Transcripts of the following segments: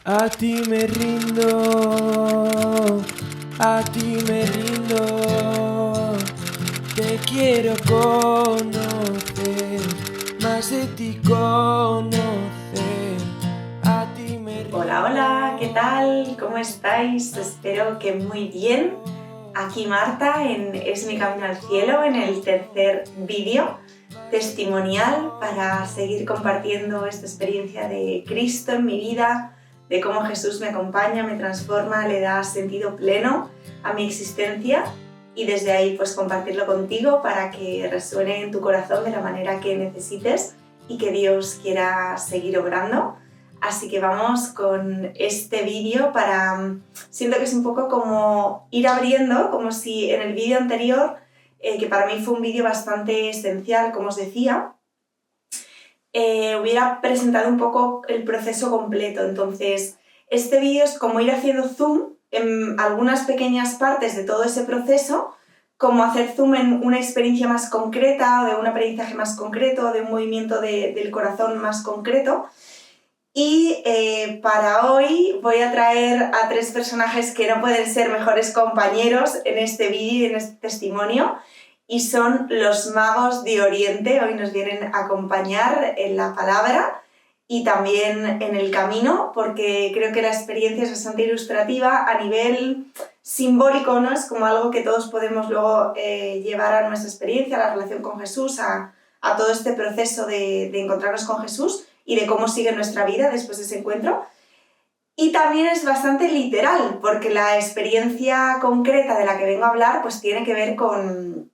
A ti me rindo, a ti me rindo, te quiero conocer, más de ti conocer, a ti me rindo. Hola, hola, ¿qué tal? ¿Cómo estáis? Espero que muy bien. Aquí Marta en Es mi camino al cielo, en el tercer vídeo testimonial para seguir compartiendo esta experiencia de Cristo en mi vida, de cómo Jesús me acompaña, me transforma, le da sentido pleno a mi existencia y desde ahí pues compartirlo contigo para que resuene en tu corazón de la manera que necesites y que Dios quiera seguir obrando. Así que vamos con este vídeo siento que es un poco como ir abriendo, como si en el vídeo anterior, que para mí fue un vídeo bastante esencial, como os decía, hubiera presentado un poco el proceso completo. Entonces, este vídeo es como ir haciendo zoom en algunas pequeñas partes de todo ese proceso, como hacer zoom en una experiencia más concreta, o de un aprendizaje más concreto, o de un movimiento del corazón más concreto. Y para hoy voy a traer a tres personajes que no pueden ser mejores compañeros en este vídeo y en este testimonio, y son los magos de Oriente. Hoy nos vienen a acompañar en la palabra y también en el camino, porque creo que la experiencia es bastante ilustrativa a nivel simbólico, ¿no? Es como algo que todos podemos luego llevar a nuestra experiencia, a la relación con Jesús, a todo este proceso de encontrarnos con Jesús y de cómo sigue nuestra vida después de ese encuentro. Y también es bastante literal, porque la experiencia concreta de la que vengo a hablar pues tiene que ver con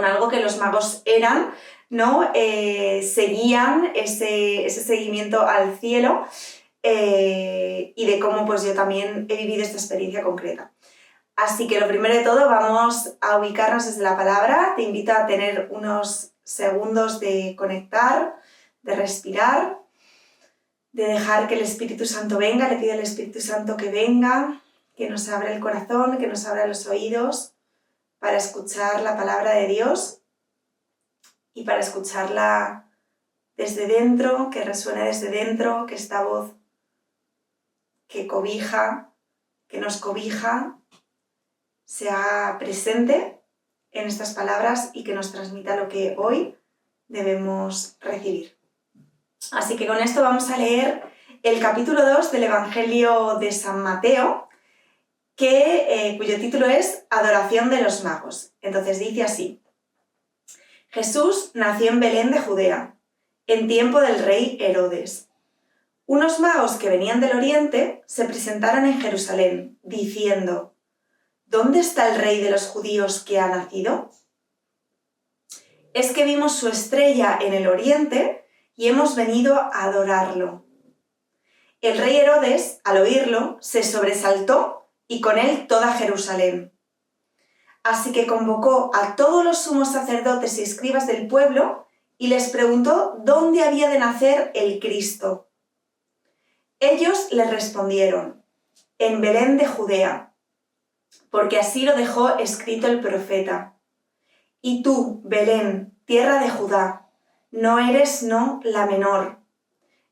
algo que los magos eran, ¿no? Seguían ese seguimiento al cielo, y de cómo pues yo también he vivido esta experiencia concreta. Así que lo primero de todo vamos a ubicarnos desde la palabra. Te invito a tener unos segundos de conectar, de respirar, de dejar que el Espíritu Santo venga. Le pido al Espíritu Santo que venga, que nos abra el corazón, que nos abra los oídos para escuchar la palabra de Dios y para escucharla desde dentro, que resuene desde dentro, que esta voz que cobija, que nos cobija, sea presente en estas palabras y que nos transmita lo que hoy debemos recibir. Así que con esto vamos a leer el capítulo 2 del Evangelio de San Mateo, cuyo título es Adoración de los magos. Entonces dice así: Jesús nació en Belén de Judea, en tiempo del rey Herodes. Unos magos que venían del oriente se presentaron en Jerusalén, diciendo: ¿Dónde está el rey de los judíos que ha nacido? Es que vimos su estrella en el oriente y hemos venido a adorarlo. El rey Herodes, al oírlo, se sobresaltó y con él toda Jerusalén. Así que convocó a todos los sumos sacerdotes y escribas del pueblo y les preguntó dónde había de nacer el Cristo. Ellos le respondieron: en Belén de Judea, porque así lo dejó escrito el profeta. Y tú, Belén, tierra de Judá, no eres la menor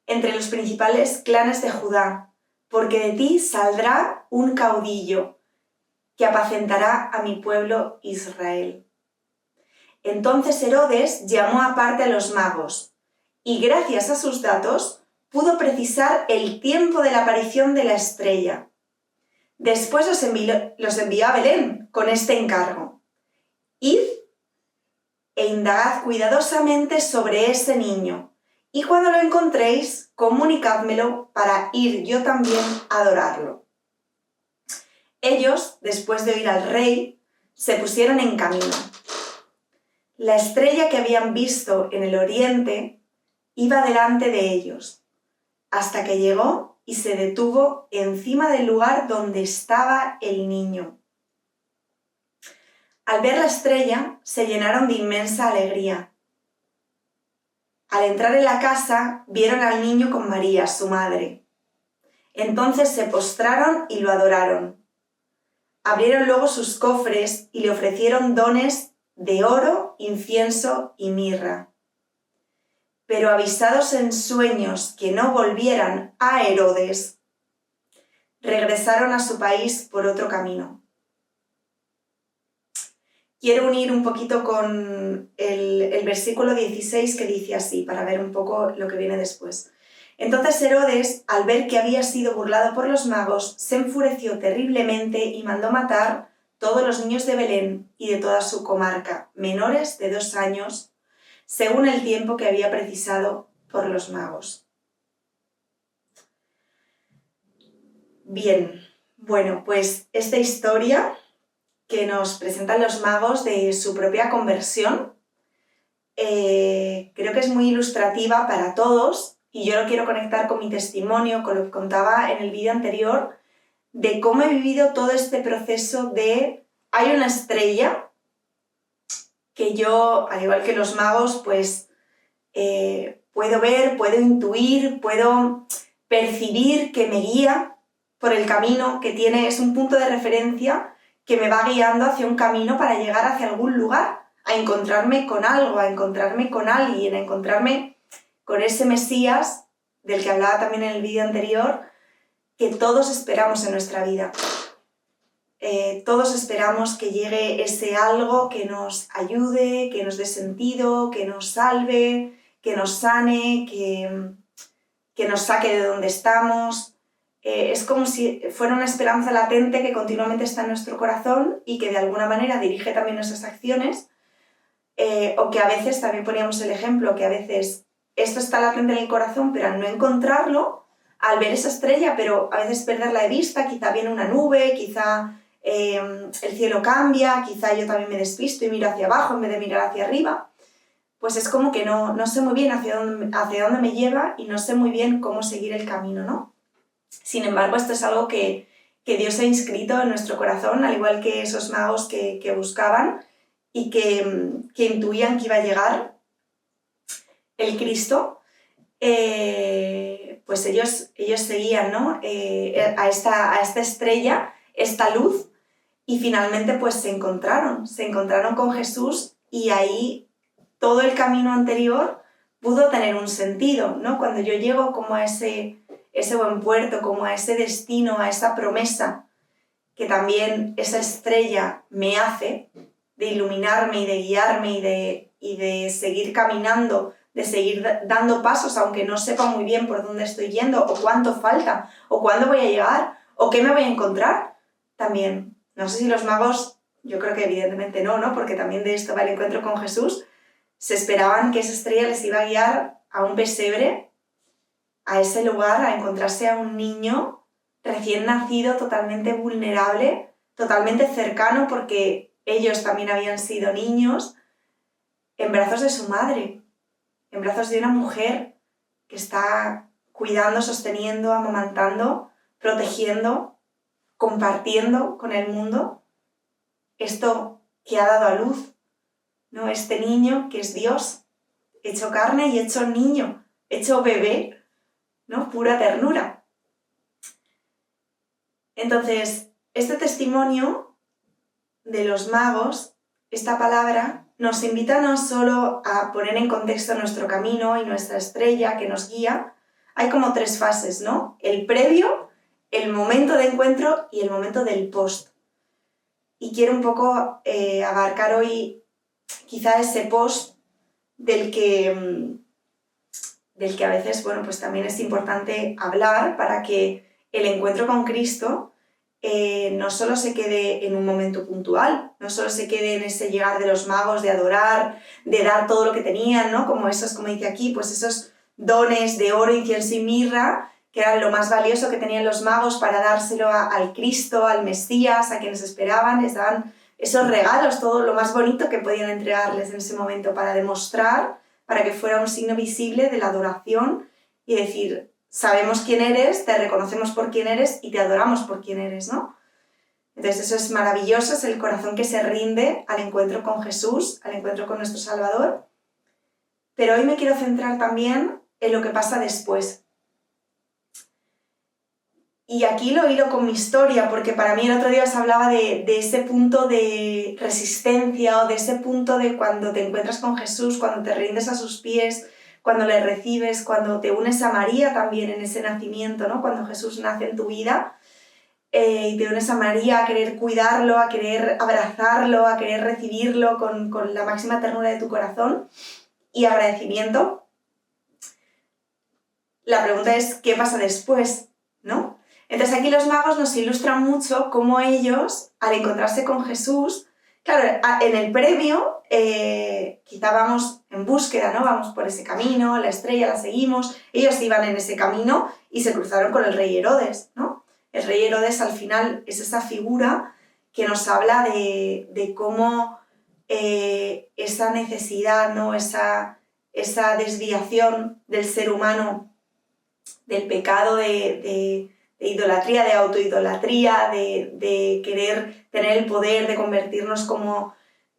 entre los principales clanes de Judá, porque de ti saldrá un caudillo que apacentará a mi pueblo Israel. Entonces Herodes llamó aparte a los magos, y gracias a sus datos pudo precisar el tiempo de la aparición de la estrella. Después los envió a Belén con este encargo: id e indagad cuidadosamente sobre ese niño, y cuando lo encontréis, comunicádmelo para ir yo también a adorarlo. Ellos, después de oír al rey, se pusieron en camino. La estrella que habían visto en el oriente iba delante de ellos, hasta que llegó y se detuvo encima del lugar donde estaba el niño. Al ver la estrella, se llenaron de inmensa alegría. Al entrar en la casa, vieron al niño con María, su madre. Entonces se postraron y lo adoraron. Abrieron luego sus cofres y le ofrecieron dones de oro, incienso y mirra. Pero avisados en sueños que no volvieran a Herodes, regresaron a su país por otro camino. Quiero unir un poquito con el versículo 16 que dice así, para ver un poco lo que viene después. Entonces Herodes, al ver que había sido burlado por los magos, se enfureció terriblemente y mandó matar todos los niños de Belén y de toda su comarca, menores de 2 años, según el tiempo que había precisado por los magos. Bien, bueno, pues esta historia que nos presentan los magos de su propia conversión, creo que es muy ilustrativa para todos, y yo lo quiero conectar con mi testimonio, con lo que contaba en el vídeo anterior, de cómo he vivido todo este proceso de... Hay una estrella que yo, al igual que los magos, pues puedo ver, puedo intuir, puedo percibir que me guía por el camino que tiene, es un punto de referencia que me va guiando hacia un camino para llegar hacia algún lugar, a encontrarme con algo, a encontrarme con alguien, a encontrarme con ese Mesías del que hablaba también en el vídeo anterior, que todos esperamos en nuestra vida. Todos esperamos que llegue ese algo que nos ayude, que nos dé sentido, que nos salve, que nos sane, que nos saque de donde estamos. Es como si fuera una esperanza latente que continuamente está en nuestro corazón y que de alguna manera dirige también nuestras acciones, o que a veces, también poníamos el ejemplo, que a veces esto está latente en el corazón, pero al no encontrarlo, al ver esa estrella, pero a veces perderla de vista, quizá viene una nube, quizá el cielo cambia, quizá yo también me despisto y miro hacia abajo en vez de mirar hacia arriba, pues es como que no sé muy bien hacia dónde me lleva y no sé muy bien cómo seguir el camino, ¿no? Sin embargo, esto es algo que Dios ha inscrito en nuestro corazón, al igual que esos magos que buscaban y que intuían que iba a llegar el Cristo, pues ellos seguían, ¿no? a esta estrella, esta luz, y finalmente pues se encontraron con Jesús, y ahí todo el camino anterior pudo tener un sentido, ¿no? Cuando yo llego como a ese buen puerto, como a ese destino, a esa promesa que también esa estrella me hace, de iluminarme y de guiarme y de seguir caminando, de seguir dando pasos aunque no sepa muy bien por dónde estoy yendo, o cuánto falta, o cuándo voy a llegar, o qué me voy a encontrar. También, no sé si los magos, yo creo que evidentemente no, porque también de esto va el encuentro con Jesús, se esperaban que esa estrella les iba a guiar a un pesebre, a ese lugar, a encontrarse a un niño recién nacido, totalmente vulnerable, totalmente cercano, porque ellos también habían sido niños, en brazos de su madre, en brazos de una mujer que está cuidando, sosteniendo, amamantando, protegiendo, compartiendo con el mundo esto que ha dado a luz, ¿no? Este niño que es Dios, hecho carne y hecho niño, hecho bebé, ¿no? Pura ternura. Entonces, este testimonio de los magos, esta palabra, nos invita no solo a poner en contexto nuestro camino y nuestra estrella que nos guía. Hay como 3 fases, ¿no? El previo, el momento de encuentro y el momento del post. Y quiero un poco abarcar hoy quizá ese post del que a veces, bueno, pues también es importante hablar para que el encuentro con Cristo no solo se quede en un momento puntual, no solo se quede en ese llegar de los magos, de adorar, de dar todo lo que tenían, ¿no? Como esos, como dice aquí, pues esos dones de oro, incienso y mirra, que eran lo más valioso que tenían los magos para dárselo al Cristo, al Mesías, a quienes esperaban, les daban esos regalos, todo lo más bonito que podían entregarles en ese momento para demostrar, para que fuera un signo visible de la adoración y decir, sabemos quién eres, te reconocemos por quién eres y te adoramos por quién eres, ¿no? Entonces eso es maravilloso, es el corazón que se rinde al encuentro con Jesús, al encuentro con nuestro Salvador. Pero hoy me quiero centrar también en lo que pasa después. Y aquí lo hilo con mi historia, porque para mí el otro día os hablaba de ese punto de resistencia, o de ese punto de cuando te encuentras con Jesús, cuando te rindes a sus pies, cuando le recibes, cuando te unes a María también en ese nacimiento, ¿no? Cuando Jesús nace en tu vida. y te unes a María a querer cuidarlo, a querer abrazarlo, a querer recibirlo con la máxima ternura de tu corazón y agradecimiento. La pregunta es, ¿qué pasa después? ¿No? Entonces aquí los magos nos ilustran mucho cómo ellos, al encontrarse con Jesús, claro, en el previo quizá vamos en búsqueda, ¿no? Vamos por ese camino, la estrella la seguimos, ellos iban en ese camino y se cruzaron con el rey Herodes, ¿no? El rey Herodes al final es esa figura que nos habla de cómo esa necesidad, ¿no? Esa desviación del ser humano, del pecado de idolatría, de autoidolatría, de querer tener el poder, de convertirnos como,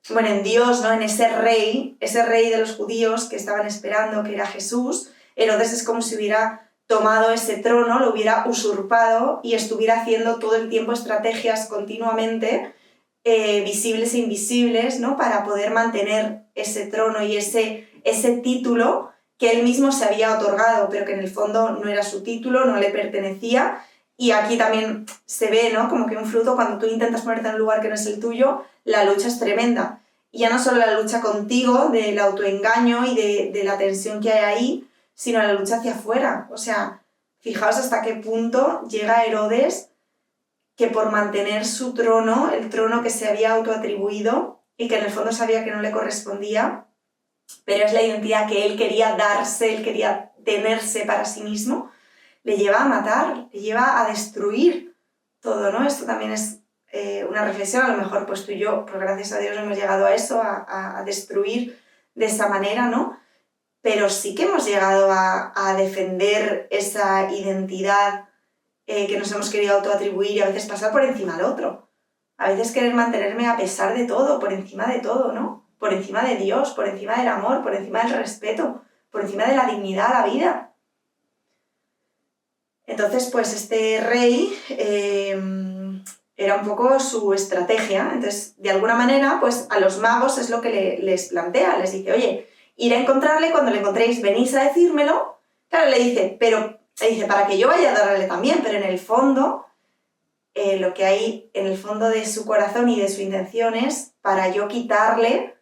bueno, en Dios, ¿no? En ese rey de los judíos que estaban esperando, que era Jesús. Herodes es como si hubiera tomado ese trono, lo hubiera usurpado y estuviera haciendo todo el tiempo estrategias continuamente, visibles e invisibles, ¿no? Para poder mantener ese trono y ese título que él mismo se había otorgado, pero que en el fondo no era su título, no le pertenecía. Y aquí también se ve, ¿no? Como que un fruto, cuando tú intentas ponerte en un lugar que no es el tuyo, la lucha es tremenda. Y ya no solo la lucha contigo, del autoengaño y de la tensión que hay ahí, sino la lucha hacia afuera. O sea, fijaos hasta qué punto llega Herodes, que por mantener su trono, el trono que se había autoatribuido y que en el fondo sabía que no le correspondía, pero es la identidad que él quería darse, él quería tenerse para sí mismo, le lleva a matar, le lleva a destruir todo, ¿no? Esto también es una reflexión, a lo mejor pues tú y yo, pues gracias a Dios hemos llegado a eso, a destruir de esa manera, ¿no? Pero sí que hemos llegado a defender esa identidad que nos hemos querido autoatribuir y a veces pasar por encima del otro. A veces querer mantenerme a pesar de todo, por encima de todo, ¿no? Por encima de Dios, por encima del amor, por encima del respeto, por encima de la dignidad a la vida. Entonces, pues este rey era un poco su estrategia. Entonces, de alguna manera, pues a los magos es lo que les plantea. Les dice, oye, ir a encontrarle, cuando le encontréis venís a decírmelo. Claro, le dice, para que yo vaya a darle también, pero en el fondo, lo que hay en el fondo de su corazón y de su intención es para quitarle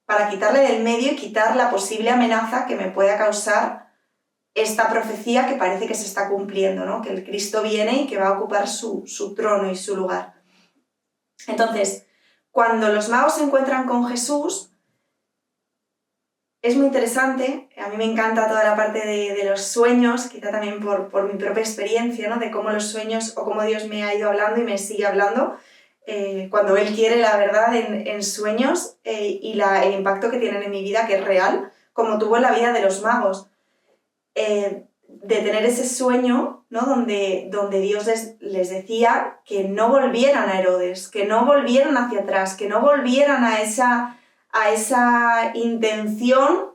del medio y quitar la posible amenaza que me pueda causar esta profecía que parece que se está cumpliendo, ¿no? Que el Cristo viene y que va a ocupar su trono y su lugar. Entonces, cuando los magos se encuentran con Jesús, es muy interesante, a mí me encanta toda la parte de los sueños, quizá también por mi propia experiencia, ¿no? De cómo los sueños o cómo Dios me ha ido hablando y me sigue hablando, cuando Él quiere, la verdad, en sueños y el impacto que tienen en mi vida, que es real, como tuvo en la vida de los magos. De tener ese sueño, ¿no? donde Dios les decía que no volvieran a Herodes, que no volvieran hacia atrás, que no volvieran a esa intención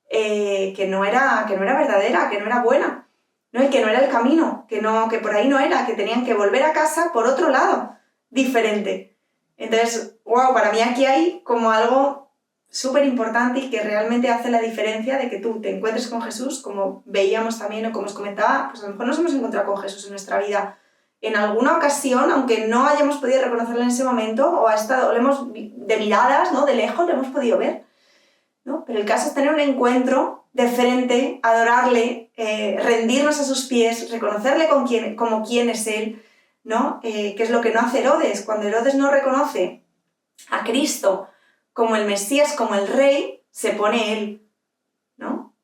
que no era verdadera, que no era buena, ¿no? Y que no era el camino, que por ahí no era, que tenían que volver a casa por otro lado, diferente. Entonces, wow, para mí aquí hay como algo súper importante y que realmente hace la diferencia de que tú te encuentres con Jesús, como veíamos también o como os comentaba, pues a lo mejor nos hemos encontrado con Jesús en nuestra vida en alguna ocasión, aunque no hayamos podido reconocerlo en ese momento, o lo hemos de miradas, ¿no? De lejos lo hemos podido ver, ¿no? Pero el caso es tener un encuentro de frente, adorarle, rendirnos a sus pies, reconocerle como quién es Él, ¿no? Que es lo que no hace Herodes. Cuando Herodes no reconoce a Cristo como el Mesías, como el Rey, se pone Él, ¿no?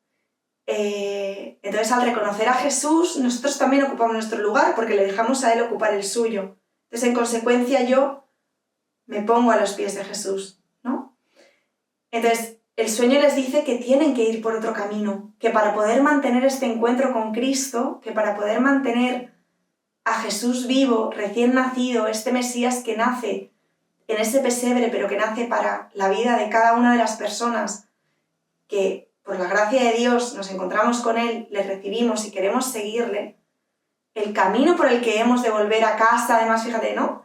Entonces, al reconocer a Jesús, nosotros también ocupamos nuestro lugar porque le dejamos a Él ocupar el suyo. Entonces, en consecuencia, yo me pongo a los pies de Jesús, ¿no? Entonces, el sueño les dice que tienen que ir por otro camino, que para poder mantener este encuentro con Cristo, que para poder mantener a Jesús vivo, recién nacido, este Mesías que nace en ese pesebre, pero que nace para la vida de cada una de las personas que, por la gracia de Dios, nos encontramos con Él, le recibimos y queremos seguirle, el camino por el que hemos de volver a casa, además, fíjate, ¿no?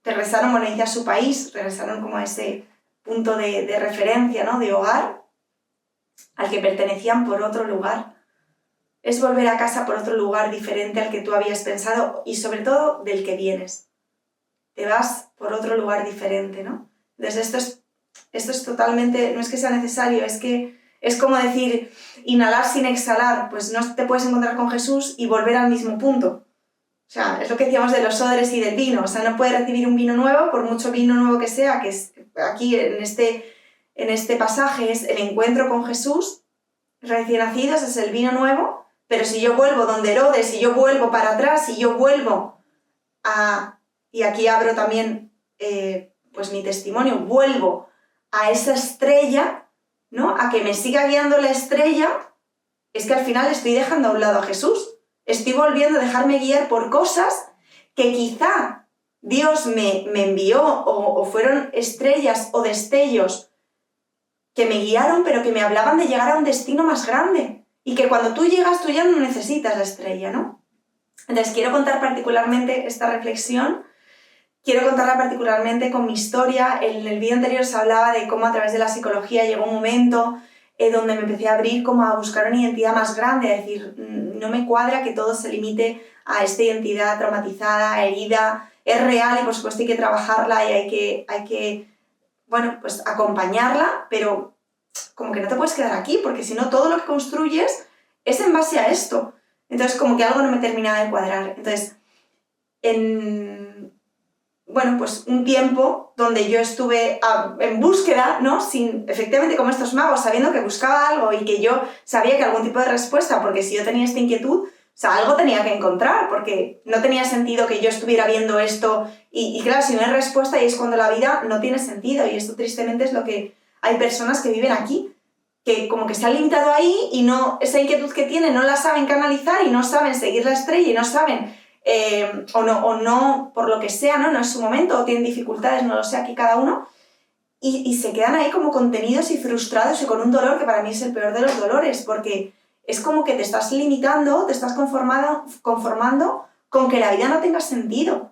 Regresaron, bueno, a su país, regresaron como a ese punto de referencia, ¿no? De hogar, al que pertenecían por otro lugar. es volver a casa por otro lugar diferente al que tú habías pensado y sobre todo del que vienes. Te vas por otro lugar diferente, ¿no? Entonces esto es totalmente, no es que sea necesario, es que es como decir, inhalar sin exhalar, pues no te puedes encontrar con Jesús y volver al mismo punto. O sea, es lo que decíamos de los odres y del vino, o sea, no puedes recibir un vino nuevo, por mucho vino nuevo que sea, que es aquí en este pasaje es el encuentro con Jesús, recién nacidos, es el vino nuevo, pero si yo vuelvo donde Herodes, si yo vuelvo para atrás, si yo vuelvo a... Y aquí abro también pues mi testimonio, vuelvo a esa estrella, ¿no? A que me siga guiando la estrella, es que al final estoy dejando a un lado a Jesús. Estoy volviendo a dejarme guiar por cosas que quizá Dios me envió o fueron estrellas o destellos que me guiaron, pero que me hablaban de llegar a un destino más grande. Y que cuando tú llegas, tú ya no necesitas la estrella, ¿no? Entonces, quiero contar particularmente esta reflexión. Quiero contarla particularmente con mi historia. En el vídeo anterior se hablaba de cómo a través de la psicología llegó un momento donde me empecé a abrir como a buscar una identidad más grande, a decir, no me cuadra que todo se limite a esta identidad traumatizada, herida, es real y por supuesto hay que trabajarla y hay que bueno, pues acompañarla, pero como que no te puedes quedar aquí, porque si no todo lo que construyes es en base a esto. Entonces como que algo no me terminaba de cuadrar. Entonces, bueno, pues un tiempo donde yo estuve en búsqueda, ¿no? Efectivamente como estos magos, sabiendo que buscaba algo y que yo sabía que algún tipo de respuesta, porque si yo tenía esta inquietud, o sea, algo tenía que encontrar, porque no tenía sentido que yo estuviera viendo esto y claro, si no hay respuesta y es cuando la vida no tiene sentido y esto tristemente es lo que hay personas que viven aquí, que como que se han limitado ahí y no, esa inquietud que tienen no la saben canalizar y no saben seguir la estrella y no saben... o no, por lo que sea, ¿no? No es su momento, o tienen dificultades, no lo sé, aquí cada uno, y se quedan ahí como contenidos y frustrados y con un dolor que para mí es el peor de los dolores, porque es como que te estás limitando, te estás conformando con que la vida no tenga sentido.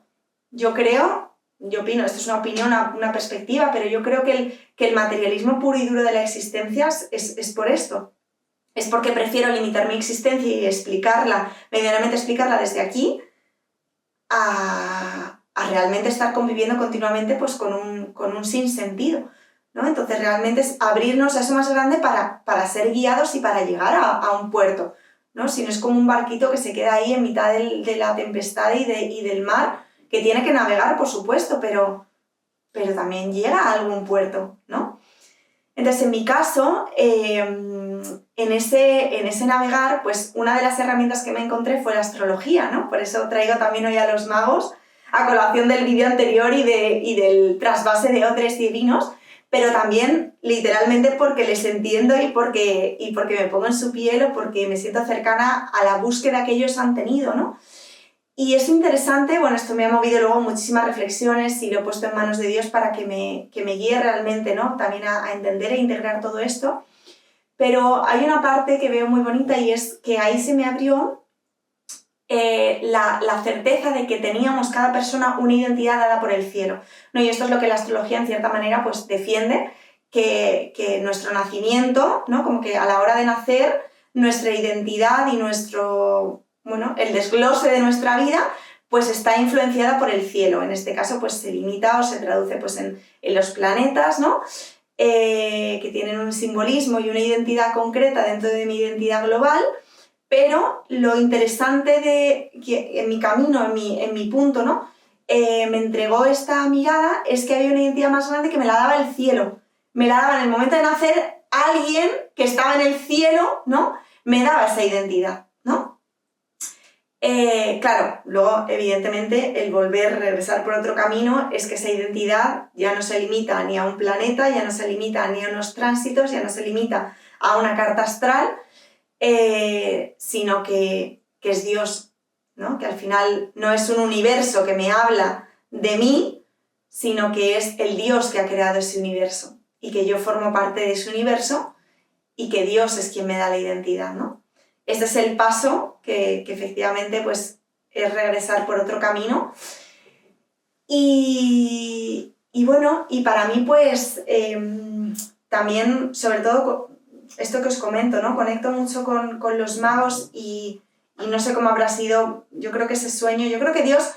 Yo opino, esto es una opinión, una perspectiva, pero yo creo que el materialismo puro y duro de la existencia es por esto. Es porque prefiero limitar mi existencia y medianamente explicarla desde aquí, a realmente estar conviviendo continuamente pues, con un sinsentido, ¿no? Entonces realmente es abrirnos a eso más grande para ser guiados y para llegar a un puerto, ¿no? Si no es como un barquito que se queda ahí en mitad de la tempestad y del mar, que tiene que navegar, por supuesto, pero también llega a algún puerto, ¿no? Entonces, en mi caso, en ese navegar, pues una de las herramientas que me encontré fue la astrología, ¿no? Por eso traigo también hoy a los magos, a colación del vídeo anterior y del trasvase de odres y vinos, pero también literalmente porque les entiendo y porque me pongo en su piel o porque me siento cercana a la búsqueda que ellos han tenido, ¿no? Y es interesante, bueno, esto me ha movido luego muchísimas reflexiones y lo he puesto en manos de Dios para que me guíe realmente, ¿no? También a entender e integrar todo esto. Pero hay una parte que veo muy bonita y es que ahí se me abrió la certeza de que teníamos cada persona una identidad dada por el cielo, ¿no? Y esto es lo que la astrología en cierta manera pues defiende, que nuestro nacimiento, ¿no? Como que a la hora de nacer, nuestra identidad y el desglose de nuestra vida pues está influenciada por el cielo. En este caso pues se limita o se traduce pues en los planetas, ¿no? Que tienen un simbolismo y una identidad concreta dentro de mi identidad global, pero lo interesante que en mi camino, en mi punto, ¿no? Me entregó esta mirada es que había una identidad más grande que me la daba el cielo. Me la daba en el momento de nacer alguien que estaba en el cielo, ¿no? Me daba esa identidad, ¿no? Claro, luego evidentemente el regresar por otro camino es que esa identidad ya no se limita ni a un planeta, ya no se limita ni a unos tránsitos, ya no se limita a una carta astral, sino que es Dios, ¿no? Que al final no es un universo que me habla de mí, sino que es el Dios que ha creado ese universo y que yo formo parte de ese universo y que Dios es quien me da la identidad, ¿no? Este es el paso que efectivamente pues, es regresar por otro camino. Y bueno, y para mí pues también, sobre todo, esto que os comento, ¿no? Conecto mucho con los magos y no sé cómo habrá sido, yo creo que ese sueño, yo creo que Dios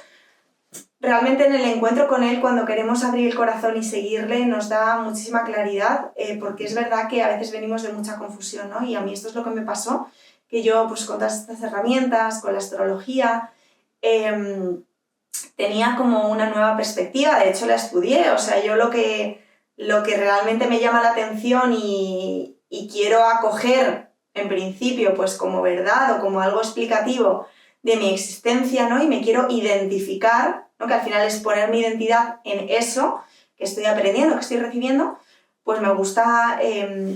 realmente en el encuentro con Él, cuando queremos abrir el corazón y seguirle, nos da muchísima claridad, porque es verdad que a veces venimos de mucha confusión, ¿no? Y a mí esto es lo que me pasó, que yo pues con todas estas herramientas, con la astrología, tenía como una nueva perspectiva, de hecho la estudié, o sea, yo lo que realmente me llama la atención y quiero acoger en principio pues como verdad o como algo explicativo de mi existencia, ¿no? Y me quiero identificar, ¿no? Que al final es poner mi identidad en eso que estoy aprendiendo, que estoy recibiendo, pues me gusta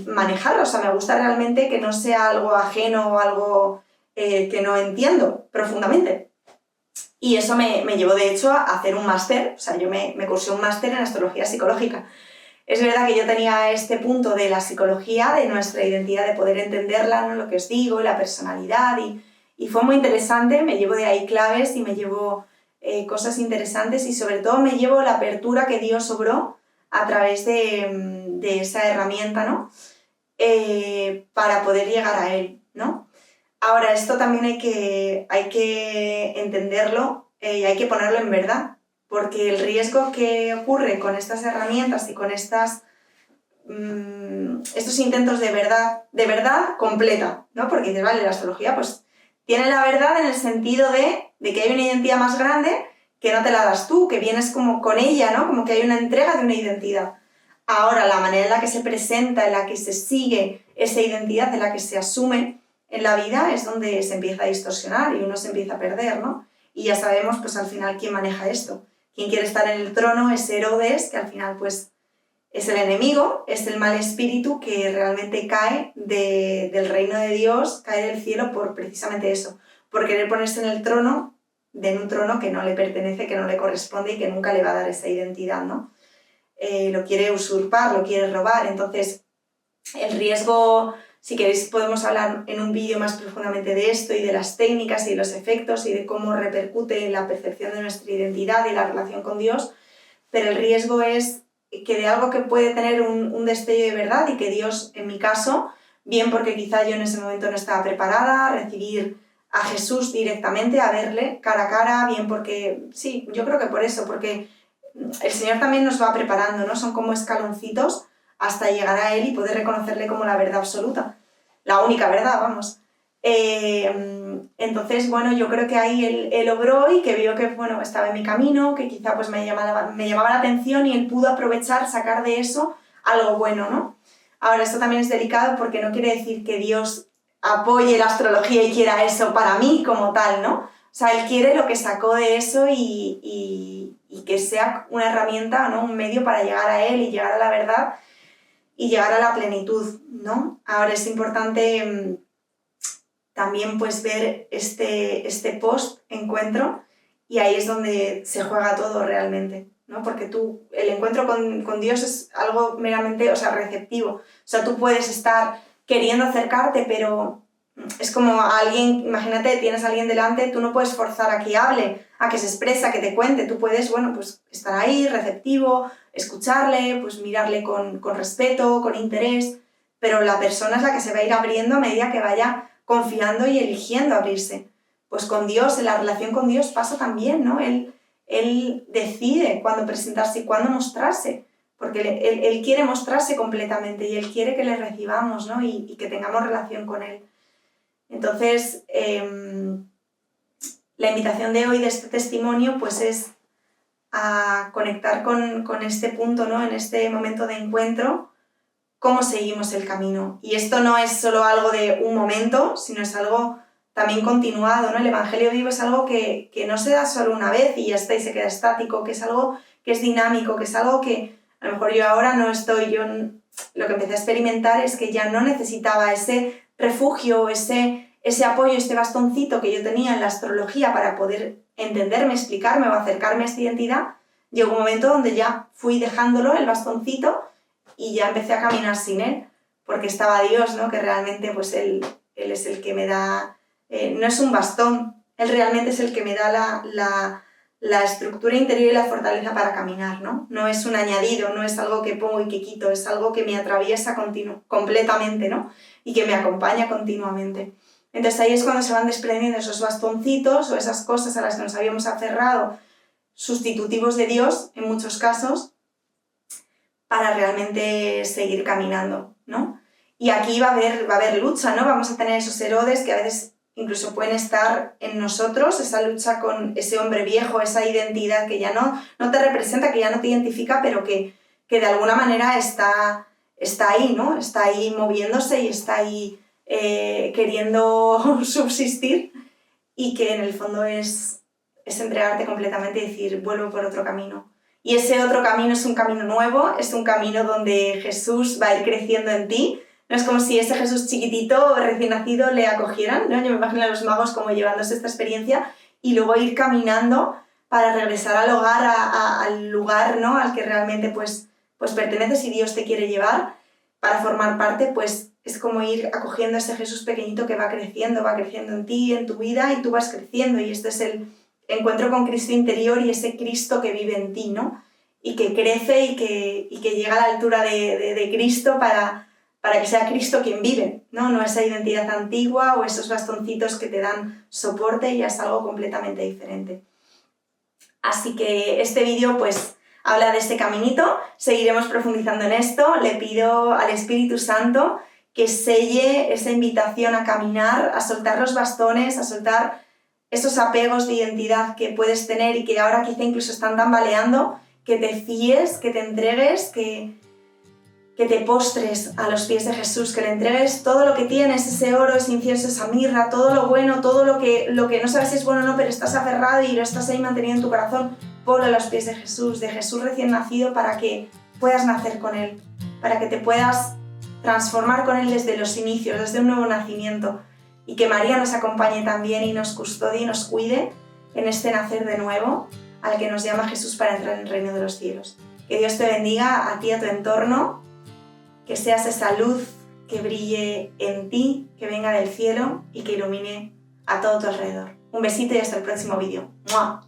manejarlo, o sea, me gusta realmente que no sea algo ajeno o algo que no entiendo profundamente. Y eso me llevó, de hecho, a hacer un máster, o sea, yo me cursé un máster en astrología psicológica. Es verdad que yo tenía este punto de la psicología, de nuestra identidad, de poder entenderla, ¿no? Lo que os digo, la personalidad, y fue muy interesante, me llevo de ahí claves y me llevo cosas interesantes y sobre todo me llevo la apertura que Dios obró a través de esa herramienta, ¿no? Para poder llegar a Él, ¿no? Ahora, esto también hay que entenderlo y hay que ponerlo en verdad, porque el riesgo que ocurre con estas herramientas y con estos intentos de verdad completa, ¿no? Porque dices, vale, la astrología pues tiene la verdad en el sentido de que hay una identidad más grande que no te la das tú, que vienes como con ella, ¿no? Como que hay una entrega de una identidad. Ahora, la manera en la que se presenta, en la que se sigue esa identidad, en la que se asume en la vida es donde se empieza a distorsionar y uno se empieza a perder, ¿no? Y ya sabemos, pues al final, quién maneja esto. Quien quiere estar en el trono es Herodes, que al final, pues, es el enemigo, es el mal espíritu que realmente cae del reino de Dios, cae del cielo por precisamente eso, por querer ponerse en el trono, en un trono que no le pertenece, que no le corresponde y que nunca le va a dar esa identidad, ¿no? Lo quiere usurpar, lo quiere robar, entonces el riesgo... Si queréis podemos hablar en un vídeo más profundamente de esto y de las técnicas y de los efectos y de cómo repercute en la percepción de nuestra identidad y la relación con Dios, pero el riesgo es que de algo que puede tener un destello de verdad y que Dios, en mi caso, bien porque quizá yo en ese momento no estaba preparada a recibir a Jesús directamente, a verle cara a cara, bien porque, sí, yo creo que por eso, porque el Señor también nos va preparando, ¿no? Son como escaloncitos hasta llegar a Él y poder reconocerle como la verdad absoluta, la única verdad, vamos. Entonces, bueno, yo creo que ahí él obró y que vio que, bueno, estaba en mi camino, que quizá pues me llamaba la atención y él pudo aprovechar, sacar de eso algo bueno, ¿no? Ahora, esto también es delicado porque no quiere decir que Dios apoye la astrología y quiera eso para mí como tal, ¿no? O sea, Él quiere lo que sacó de eso y que sea una herramienta, ¿no? Un medio para llegar a Él y llegar a la verdad y llegar a la plenitud, ¿no? Ahora es importante también pues ver este post-encuentro y ahí es donde se juega todo realmente, ¿no? Porque el encuentro con Dios es algo meramente, o sea, receptivo. O sea, tú puedes estar queriendo acercarte, pero es como a alguien, imagínate, tienes a alguien delante, tú no puedes forzar a que hable, a que se exprese, a que te cuente. Tú puedes, bueno, pues estar ahí, receptivo, escucharle, pues mirarle con respeto, con interés, pero la persona es la que se va a ir abriendo a medida que vaya confiando y eligiendo abrirse. Pues con Dios, en la relación con Dios pasa también, ¿no? Él decide cuándo presentarse y cuándo mostrarse, porque él quiere mostrarse completamente y Él quiere que le recibamos, ¿no? Y que tengamos relación con Él. Entonces, la invitación de hoy, de este testimonio, pues es a conectar con este punto, ¿no? En este momento de encuentro, cómo seguimos el camino. Y esto no es solo algo de un momento, sino es algo también continuado, ¿no? El Evangelio vivo es algo que no se da solo una vez y ya está y se queda estático, que es algo que es dinámico, que es algo que a lo mejor yo ahora no estoy, lo que empecé a experimentar es que ya no necesitaba ese refugio, ese apoyo, este bastoncito que yo tenía en la astrología para poder entenderme, explicarme o acercarme a esta identidad. Llegó un momento donde ya fui dejándolo, el bastoncito, y ya empecé a caminar sin él, porque estaba Dios, ¿no? Que realmente pues él es el que me da, no es un bastón, Él realmente es el que me da la estructura interior y la fortaleza para caminar, ¿no? No es un añadido, no es algo que pongo y que quito, es algo que me atraviesa completamente, ¿no? y que me acompaña continuamente. Entonces ahí es cuando se van desprendiendo esos bastoncitos o esas cosas a las que nos habíamos aferrado, sustitutivos de Dios en muchos casos, para realmente seguir caminando, ¿no? Y aquí va a haber lucha, ¿no? Vamos a tener esos Herodes que a veces incluso pueden estar en nosotros, esa lucha con ese hombre viejo, esa identidad que ya no te representa, que ya no te identifica, pero que de alguna manera está ahí, ¿no? Está ahí moviéndose y está ahí queriendo subsistir, y que en el fondo es entregarte completamente y decir, vuelvo por otro camino. Y ese otro camino es un camino nuevo, es un camino donde Jesús va a ir creciendo en ti. No es como si ese Jesús chiquitito, recién nacido, le acogieran, ¿no? Yo me imagino a los magos como llevándose esta experiencia y luego ir caminando para regresar al hogar, al lugar, ¿no? Al que realmente pues perteneces y Dios te quiere llevar para formar parte. Pues es como ir acogiendo a ese Jesús pequeñito que va creciendo en ti, en tu vida, y tú vas creciendo, y este es el encuentro con Cristo interior y ese Cristo que vive en ti, ¿no? Y que crece y que llega a la altura de Cristo para que sea Cristo quien vive, ¿no? No esa identidad antigua o esos bastoncitos que te dan soporte, ya es algo completamente diferente. Así que este vídeo pues habla de este caminito, seguiremos profundizando en esto. Le pido al Espíritu Santo que selle esa invitación a caminar, a soltar los bastones, a soltar esos apegos de identidad que puedes tener y que ahora quizá incluso están tambaleando, que te fíes, que te entregues, que te postres a los pies de Jesús, que le entregues todo lo que tienes, ese oro, ese incienso, esa mirra, todo lo bueno, todo lo que no sabes si es bueno o no, pero estás aferrado y lo estás ahí manteniendo en tu corazón. Ponlo a los pies de Jesús recién nacido, para que puedas nacer con Él, para que te puedas transformar con Él desde los inicios, desde un nuevo nacimiento, y que María nos acompañe también y nos custodie y nos cuide en este nacer de nuevo al que nos llama Jesús para entrar en el reino de los cielos. Que Dios te bendiga a ti, a tu entorno, que seas esa luz que brille en ti, que venga del cielo y que ilumine a todo tu alrededor. Un besito y hasta el próximo vídeo. ¡Mua!